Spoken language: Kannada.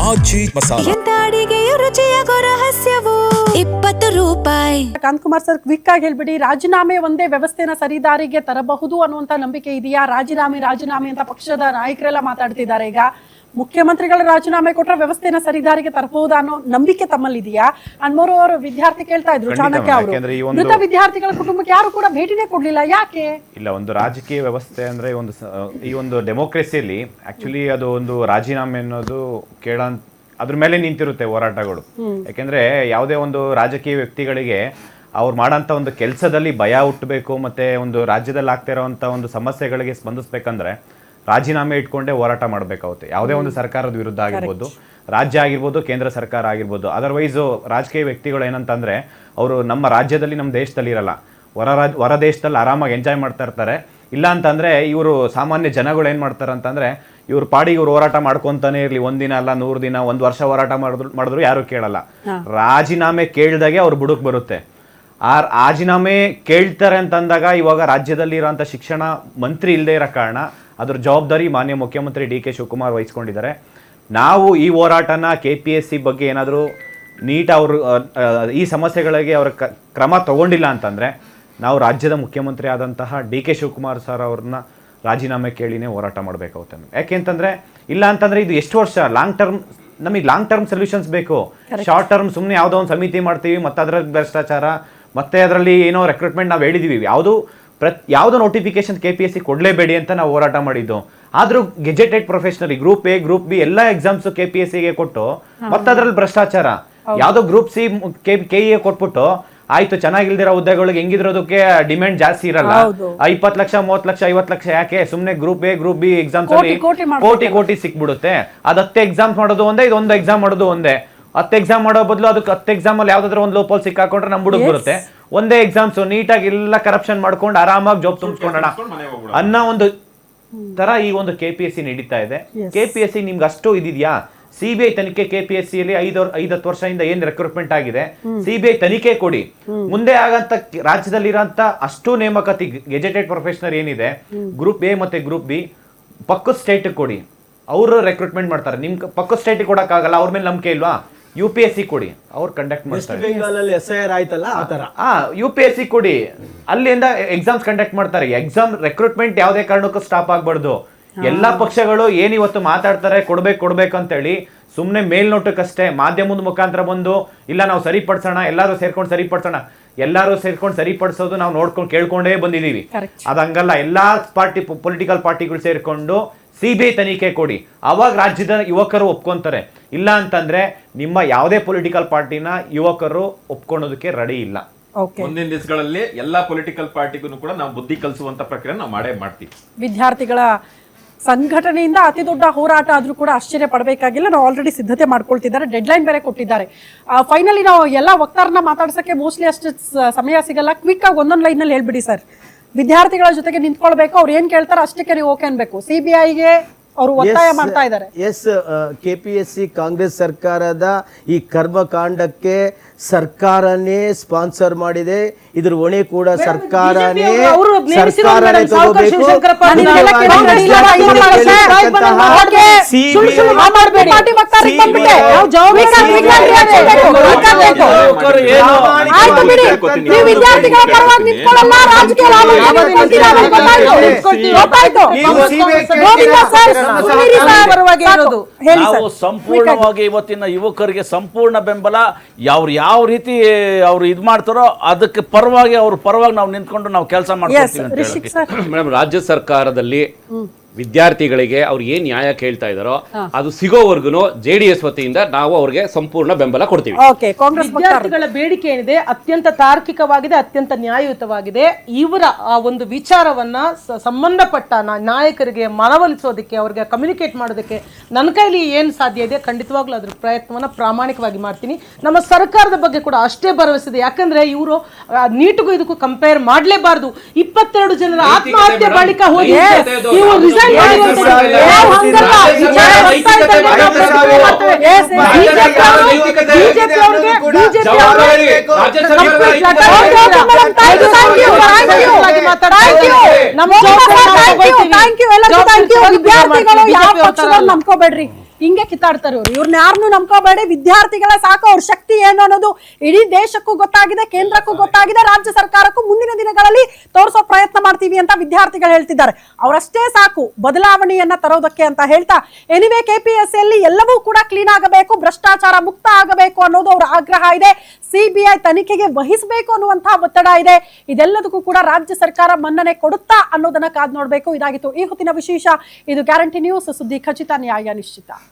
ಆಚಿ ಮಸಾಲ. ಎಂತ ಅಡಿಗೆಯ ರುಚಿಯಾಗೋ ರಹಸ್ಯವು 20 ರೂಪಾಯಿ. ಕಾಂತಕುಮಾರ್ ಸರ್ ಕ್ವಿಕ್ ಆಗಿ ಹೇಳ್ಬಿಡಿ, ರಾಜೀನಾಮೆ ಒಂದೇ ವ್ಯವಸ್ಥೆನ ಸರಿದಾರಿಗೆ ತರಬಹುದು ಅನ್ನುವಂತ ನಂಬಿಕೆ ಇದೆಯಾ? ರಾಜೀನಾಮೆ ಅಂತ ಪಕ್ಷದ ನಾಯಕರೆಲ್ಲ ಮಾತಾಡ್ತಿದ್ದಾರೆ. ಈಗ ಮುಖ್ಯಮಂತ್ರಿಗಳ ರಾಜೀನಾಮೆ ಕೊಟ್ರೆ ವ್ಯವಸ್ಥೆನ ಸರಿದಾರಿಗೆ ತರಬಹುದು ಅನ್ನೋ ನಂಬಿಕೆ ತಮ್ಮಲ್ಲಿದೆಯಾ? ಅನ್ಮೋರು ಅವರು ವಿದ್ಯಾರ್ಥಿ ಕೇಳ್ತಾ ಇದ್ರು, ಚಾಣಕ್ಯ ಅವರು, ಮೃತ ವಿದ್ಯಾರ್ಥಿಗಳ ಕುಟುಂಬಕ್ಕೆ ಯಾರು ಕೂಡ ಭೇಟಿನೇ ಕೊಡ್ಲಿಲ್ಲ, ಯಾಕೆ? ಇಲ್ಲ, ಒಂದು ರಾಜಕೀಯ ವ್ಯವಸ್ಥೆ ಅಂದ್ರೆ ಈ ಒಂದು ಡೆಮೋಕ್ರೆಸಿಯಲ್ಲಿ ಆಕ್ಚುಲಿ ಅದು ಒಂದು ರಾಜೀನಾಮೆ ಅನ್ನೋದು ಅದ್ರ ಮೇಲೆ ನಿಂತಿರುತ್ತೆ ಹೋರಾಟಗಳು. ಯಾಕೆಂದ್ರೆ ಯಾವುದೇ ಒಂದು ರಾಜಕೀಯ ವ್ಯಕ್ತಿಗಳಿಗೆ ಅವ್ರು ಮಾಡೋಂಥ ಒಂದು ಕೆಲಸದಲ್ಲಿ ಭಯ ಹುಟ್ಟಬೇಕು, ಮತ್ತೆ ಒಂದು ರಾಜ್ಯದಲ್ಲಿ ಆಗ್ತಾ ಇರೋವಂಥ ಒಂದು ಸಮಸ್ಯೆಗಳಿಗೆ ಸ್ಪಂದಿಸ್ಬೇಕಂದ್ರೆ ರಾಜೀನಾಮೆ ಇಟ್ಕೊಂಡೇ ಹೋರಾಟ ಮಾಡಬೇಕಾಗುತ್ತೆ. ಯಾವುದೇ ಒಂದು ಸರ್ಕಾರದ ವಿರುದ್ಧ ಆಗಿರ್ಬೋದು, ರಾಜ್ಯ ಆಗಿರ್ಬೋದು, ಕೇಂದ್ರ ಸರ್ಕಾರ ಆಗಿರ್ಬೋದು. ಅದರ್ವೈಸು ರಾಜಕೀಯ ವ್ಯಕ್ತಿಗಳು ಏನಂತಂದರೆ ಅವರು ನಮ್ಮ ರಾಜ್ಯದಲ್ಲಿ, ನಮ್ಮ ದೇಶದಲ್ಲಿ ಇರಲ್ಲ, ಹೊರ ದೇಶದಲ್ಲಿ ಆರಾಮಾಗಿ ಎಂಜಾಯ್ ಮಾಡ್ತಾ ಇರ್ತಾರೆ. ಇಲ್ಲ ಅಂತಂದರೆ ಇವರು ಸಾಮಾನ್ಯ ಜನಗಳು ಏನು ಮಾಡ್ತಾರೆ ಅಂತಂದರೆ ಇವ್ರ ಪಾಡಿಗೆ ಇವ್ರು ಹೋರಾಟ ಮಾಡ್ಕೊತಾನೆ ಇರಲಿ, ಒಂದಿನ ಅಲ್ಲ 100 ದಿನ, 1 ವರ್ಷ ಹೋರಾಟ ಮಾಡಿದ್ರು ಯಾರು ಕೇಳಲ್ಲ. ರಾಜೀನಾಮೆ ಕೇಳಿದಾಗೆ ಅವ್ರು ಬುಡಕ್ಕೆ ಬರುತ್ತೆ. ಆ ರಾಜೀನಾಮೆ ಕೇಳ್ತಾರೆ ಅಂತಂದಾಗ ಇವಾಗ ರಾಜ್ಯದಲ್ಲಿ ಇರೋಂಥ ಶಿಕ್ಷಣ ಮಂತ್ರಿ ಇಲ್ಲದೆ ಇರೋ ಕಾರಣ ಅದ್ರ ಜವಾಬ್ದಾರಿ ಮಾನ್ಯ ಮುಖ್ಯಮಂತ್ರಿ ಡಿ.ಕೆ. ಶಿವಕುಮಾರ್ ವಹಿಸ್ಕೊಂಡಿದ್ದಾರೆ. ನಾವು ಈ ಹೋರಾಟನ KPSC ಬಗ್ಗೆ ಏನಾದರೂ ಅವರು ಈ ಸಮಸ್ಯೆಗಳಿಗೆ ಅವ್ರ ಕ್ರಮ ತಗೊಂಡಿಲ್ಲ ಅಂತಂದರೆ ನಾವು ರಾಜ್ಯದ ಮುಖ್ಯಮಂತ್ರಿ ಆದಂತಹ ಡಿ.ಕೆ. ಶಿವಕುಮಾರ್ ಸರ್ ಅವ್ರನ್ನ ರಾಜೀನಾಮೆ ಕೇಳಿನೇ ಹೋರಾಟ ಮಾಡಬೇಕಾಗುತ್ತೆ. ಯಾಕೆಂತಂದರೆ ಇಲ್ಲ ಅಂತಂದರೆ ಇದು ಎಷ್ಟು ವರ್ಷ ನಮಗೆ ಲಾಂಗ್ ಟರ್ಮ್ ಸೊಲ್ಯೂಷನ್ಸ್ ಬೇಕು. ಶಾರ್ಟ್ ಟರ್ಮ್ ಸುಮ್ಮನೆ ಯಾವುದೋ ಒಂದು ಸಮಿತಿ ಮಾಡ್ತೀವಿ, ಮತ್ತು ಅದರಲ್ಲಿ ಭ್ರಷ್ಟಾಚಾರ, ಮತ್ತು ಅದರಲ್ಲಿ ಏನೋ ರೆಕ್ರೂಟ್ಮೆಂಟ್ ನಾವು ಹೇಳಿದ್ದೀವಿ, ಯಾವುದೋ ನೋಟಿಫಿಕೇಶನ್ KPSC ಕೊಡಲೇಬೇಡಿ ಅಂತ ನಾವು ಹೋರಾಟ ಮಾಡಿದ್ದು. ಆದರೂ gazetted professional group A, group B ಎಲ್ಲ ಎಕ್ಸಾಮ್ಸು KPSCಗೆ ಕೊಟ್ಟು ಮತ್ತೆ ಅದರಲ್ಲಿ ಭ್ರಷ್ಟಾಚಾರ, ಯಾವುದೋ ಗ್ರೂಪ್ ಸಿ KE ಕೊಟ್ಬಿಟ್ಟು ಆಯ್ತು, ಚೆನ್ನಾಗಿಲ್ದಿರೋ ಹುದ್ದೆಗಳಿಗೆ ಹೆಂಗಿದ್ರೋದಕ್ಕೆ ಡಿಮ್ಯಾಂಡ್ ಜಾಸ್ತಿ ಇರಲ್ಲ. 20 ಲಕ್ಷ 30 ಲಕ್ಷ 50 ಲಕ್ಷ ಯಾಕೆ? ಸುಮ್ಮನೆ group A, group B exams ಅಲ್ಲಿ ಕೋಟಿ ಸಿಕ್ಬಿಡುತ್ತೆ. ಅದು 10 ಎಕ್ಸಾಮ್ ಮಾಡೋದು ಒಂದೇ, ಇದೊಂದು ಎಕ್ಸಾಮ್ ಮಾಡೋದು ಒಂದೇ. 10 ಎಕ್ಸಾಮ್ ಮಾಡೋ ಬದಲು ಅದಕ್ಕೆ 10 ಎಕ್ಸಾಮ್ ಅಲ್ಲಿ ಯಾವ್ದಾದ್ರು ಒಂದು ಲೋಪಲ್ ಸಿಕ್ಕಾಕೊಂಡ್ರೆ ನಮ್ ಬುಡಕ್ ಬರುತ್ತೆ. ಒಂದೇ ಎಕ್ಸಾಮ್ಸ್ ನೀಟಾಗಿ ಎಲ್ಲ ಕರಪ್ಷನ್ ಮಾಡ್ಕೊಂಡು ಆರಾಮಾಗಿ ಜಾಬ್ ತುಂಬಿಸ್ಕೊಂಡೋಣ ಅನ್ನೋ ಒಂದು ತರ ಈ ಒಂದು KPSC ನಡೀತಾ ಇದೆ. KPSC ನಿಮ್ಗೆ ಅಷ್ಟು ಇದಿದ್ಯಾ? CBI ತನಿಖೆ KPSC ಯಲ್ಲಿ 5-10 ವರ್ಷದಿಂದ ಏನ್ ರೆಕ್ರೂಟ್ಮೆಂಟ್ ಆಗಿದೆ, CBI ತನಿಖೆ ಕೊಡಿ. ಮುಂದೆ ಆಗಂತ ರಾಜ್ಯದಲ್ಲಿರೋಂಥ ಅಷ್ಟು ನೇಮಕಾತಿ ಗೆಜೆಟೆಡ್ ಪ್ರೊಫೆಷನಲ್ ಏನಿದೆ, ಗ್ರೂಪ್ ಎ ಮತ್ತೆ ಗ್ರೂಪ್ ಬಿ ಪಕ್ಕದ ಸ್ಟೇಟ್ ಕೊಡಿ, ಅವರು ರೆಕ್ರೂಟ್ಮೆಂಟ್ ಮಾಡ್ತಾರೆ. ನಿಮ್ ಪಕ್ಕದ ಸ್ಟೇಟ್ ಕೊಡಕ್ಕಾಗಲ್ಲ, ಅವ್ರ ಮೇಲೆ ನಂಬಿಕೆ ಇಲ್ವಾ? UPSC ಕೊಡಿ, ಅವ್ರು ಕಂಡಕ್ಟ್ ಮಾಡ್ತಾರೆ. SIR ಆಯ್ತಲ್ಲ ಆ ತರ. UPSC ಕೊಡಿ, ಅಲ್ಲಿಂದ ಎಕ್ಸಾಮ್ಸ್ ಕಂಡಕ್ಟ್ ಮಾಡ್ತಾರೆ. ಎಕ್ಸಾಮ್ ರೆಕ್ರೂಟ್ಮೆಂಟ್ ಯಾವುದೇ ಕಾರಣಕ್ಕೂ ಸ್ಟಾಪ್ ಆಗ್ಬಾರ್ದು. ಎಲ್ಲಾ ಪಕ್ಷಗಳು ಏನಿವತ್ತು ಮಾತಾಡ್ತಾರೆ ಕೊಡ್ಬೇಕು ಅಂತ ಹೇಳಿ ಸುಮ್ನೆ ಮೇಲ್ನೋಟಕ್ಕಷ್ಟೇ ಮಾಧ್ಯಮದ ಮುಖಾಂತರ ಬಂದು ಇಲ್ಲ ನಾವು ಸರಿಪಡಿಸೋಣ, ಎಲ್ಲರೂ ಸೇರ್ಕೊಂಡು ಸರಿಪಡಿಸೋದು ನಾವು ನೋಡ್ಕೊಂಡು ಕೇಳ್ಕೊಂಡೇ ಬಂದಿದೀವಿ. ಅದಂಗಲ್ಲ, ಎಲ್ಲಾ ಪೊಲಿಟಿಕಲ್ ಪಾರ್ಟಿಗಳು ಸೇರ್ಕೊಂಡು CBI ತನಿಖೆ ಕೊಡಿ, ಅವಾಗ ರಾಜ್ಯದ ಯುವಕರು ಒಪ್ಕೊಂತಾರೆ. ಇಲ್ಲ ಅಂತಂದ್ರೆ ನಿಮ್ಮ ಯಾವುದೇ ಪೊಲಿಟಿಕಲ್ ಪಾರ್ಟಿನ ಯುವಕರು ಒಪ್ಕೊಳ್ಳೋದಕ್ಕೆ ರೆಡಿ ಇಲ್ಲ. ಮುಂದಿನ ದಿವಸಗಳಲ್ಲಿ ಎಲ್ಲಾ ಪೊಲಿಟಿಕಲ್ ಪಾರ್ಟಿಗೂ ಕೂಡ ನಾವು ಬುದ್ಧಿ ಕಲಿಸುವಂತ ಪ್ರಕ್ರಿಯೆ ನಾವು ಮಾಡ್ತೀವಿ. ವಿದ್ಯಾರ್ಥಿಗಳ ಸಂಘಟನೆಯಿಂದ ಅತಿ ದೊಡ್ಡ ಹೋರಾಟ ಆದ್ರೂ ಕೂಡ ಆಶ್ಚರ್ಯ ಪಡಬೇಕಾಗಿಲ್ಲ. ನಾವು ಆಲ್ರೆಡಿ ಸಿದ್ಧತೆ ಮಾಡ್ಕೊಳ್ತಿದ್ದಾರೆ, ಡೆಡ್ಲೈನ್ ಬೇರೆ ಕೊಟ್ಟಿದ್ದಾರೆ. ಫೈನಲಿ ನಾವು ಎಲ್ಲ ವಕ್ತಾರನ್ನ ಮಾತಾಡ್ಸಕ್ಕೆ ಮೋಸ್ಟ್ಲಿ ಅಷ್ಟು ಸಮಯ ಸಿಗಲ್ಲ. ಕ್ವಿಕ್ ಆಗಿ ಒಂದೊಂದು ಲೈನ್ ನಲ್ಲಿ ಹೇಳ್ಬಿಡಿ ಸರ್. ವಿದ್ಯಾರ್ಥಿಗಳ ಜೊತೆಗೆ ನಿಂತ್ಕೊಳ್ಬೇಕು, ಅವ್ರು ಏನ್ ಕೇಳ್ತಾರೆ ಅಷ್ಟಕ್ಕೆ ನೀವು ಓಕೆ ಅನ್ಬೇಕು. CBIಗೆ ಅವರು ಒತ್ತಾಯ ಮಾಡ್ತಾ ಇದ್ದಾರೆ. KPSC ಕಾಂಗ್ರೆಸ್ ಸರ್ಕಾರದ ಈ ಕರ್ಮಕಾಂಡಕ್ಕೆ ಸರ್ಕಾರನೇ ಸ್ಪಾನ್ಸರ್ ಮಾಡಿದೆ. ಇದ್ರ ಹೊಣೆ ಕೂಡ ಸರ್ಕಾರನೇ ತಗೋಬೇಕು. ನಾವು ಸಂಪೂರ್ಣವಾಗಿ ಇವತ್ತಿನ ಯುವಕರಿಗೆ ಸಂಪೂರ್ಣ ಬೆಂಬಲ. ಯಾವ ರೀತಿ ಅವ್ರು ಇದು ಮಾಡ್ತಾರೋ ಅದಕ್ಕೆ ಪರವಾಗಿ ನಾವು ನಿಂತ್ಕೊಂಡು ನಾವು ಕೆಲಸ ಮಾಡ್ತೀವಿ. ಮೇಡಮ್, ರಾಜ್ಯ ಸರ್ಕಾರದಲ್ಲಿ ವಿದ್ಯಾರ್ಥಿಗಳಿಗೆ ಅವ್ರು ಏನ್ ನ್ಯಾಯ ಕೇಳ್ತಾ ಇದಾರೋ ಅದು ಸಿಗೋವರೆಗೂ JDS ವತಿಯಿಂದ ನಾವು ಅವ್ರಿಗೆ ಸಂಪೂರ್ಣ ಬೆಂಬಲ ಕೊಡ್ತೀವಿ. ವಿದ್ಯಾರ್ಥಿಗಳ ಬೇಡಿಕೆ ಏನಿದೆ ಅತ್ಯಂತ ತಾರ್ಕಿಕವಾಗಿದೆ, ಅತ್ಯಂತ ನ್ಯಾಯಯುತವಾಗಿದೆ. ಇವರ ಆ ಒಂದು ವಿಚಾರವನ್ನ ಸಂಬಂಧಪಟ್ಟ ನಾಯಕರಿಗೆ ಮನವೊಲಿಸೋದಕ್ಕೆ, ಅವ್ರಿಗೆ ಕಮ್ಯುನಿಕೇಟ್ ಮಾಡೋದಕ್ಕೆ ನನ್ನ ಕೈಲಿ ಏನು ಸಾಧ್ಯ ಇದೆ ಖಂಡಿತವಾಗ್ಲೂ ಅದ್ರ ಪ್ರಯತ್ನವನ್ನ ಪ್ರಾಮಾಣಿಕವಾಗಿ ಮಾಡ್ತೀನಿ. ನಮ್ಮ ಸರ್ಕಾರದ ಬಗ್ಗೆ ಕೂಡ ಅಷ್ಟೇ ಭರವಸೆ ಇದೆ. ಯಾಕಂದ್ರೆ ಇವರು ನೀಟ್ಗೂ ಇದಕ್ಕೂ ಕಂಪೇರ್ ಮಾಡಲೇಬಾರದು. 22 ಜನರ ಆತ್ಮಹತ್ಯೆ ಬಳಿಕ ಹೋಗಿ ನಂಬ್ಕೋಬೇಡ್ರಿ. ಹಿಂಗೆ ಕಿತ್ತಾಡ್ತಾರೆ ಇವ್ರನ್ನ ಯಾರನ್ನೂ ನಂಬ್ಕೋಬೇಡಿ, ವಿದ್ಯಾರ್ಥಿಗಳ ಸಾಕು, ಅವ್ರ ಶಕ್ತಿ ಏನು ಅನ್ನೋದು ಇಡೀ ದೇಶಕ್ಕೂ ಗೊತ್ತಾಗಿದೆ, ಕೇಂದ್ರಕ್ಕೂ ಗೊತ್ತಾಗಿದೆ, ರಾಜ್ಯ ಸರ್ಕಾರಕ್ಕೂ ಮುಂದಿನ ದಿನಗಳಲ್ಲಿ ತೋರಿಸೋ ಪ್ರಯತ್ನ ಮಾಡ್ತೀವಿ ಅಂತ ವಿದ್ಯಾರ್ಥಿಗಳು ಹೇಳ್ತಿದ್ದಾರೆ. ಅವರಷ್ಟೇ ಸಾಕು ಬದಲಾವಣೆಯನ್ನ ತರೋದಕ್ಕೆ ಅಂತ ಹೇಳ್ತಾ, ಎನಿವೆ KPSCಯಲ್ಲಿ ಎಲ್ಲವೂ ಕೂಡ ಕ್ಲೀನ್ ಆಗಬೇಕು, ಭ್ರಷ್ಟಾಚಾರ ಮುಕ್ತ ಆಗಬೇಕು ಅನ್ನೋದು ಅವರ ಆಗ್ರಹ ಇದೆ. CBI ತನಿಖೆಗೆ ವಹಿಸಬೇಕು ಅನ್ನುವಂತಹ ಒತ್ತಡ ಇದೆ. ಇದೆಲ್ಲದಕ್ಕೂ ಕೂಡ ರಾಜ್ಯ ಸರ್ಕಾರ ಮನ್ನಣೆ ಕೊಡುತ್ತಾ ಅನ್ನೋದನ್ನ ಕಾದ್ ನೋಡ್ಬೇಕು. ಇದಾಗಿತ್ತು ಈ ಹೊತ್ತಿನ ವಿಶೇಷ. ಇದು ಗ್ಯಾರಂಟಿ ನ್ಯೂಸ್, ಸುದ್ದಿ ಖಚಿತ, ನ್ಯಾಯ ನಿಶ್ಚಿತ.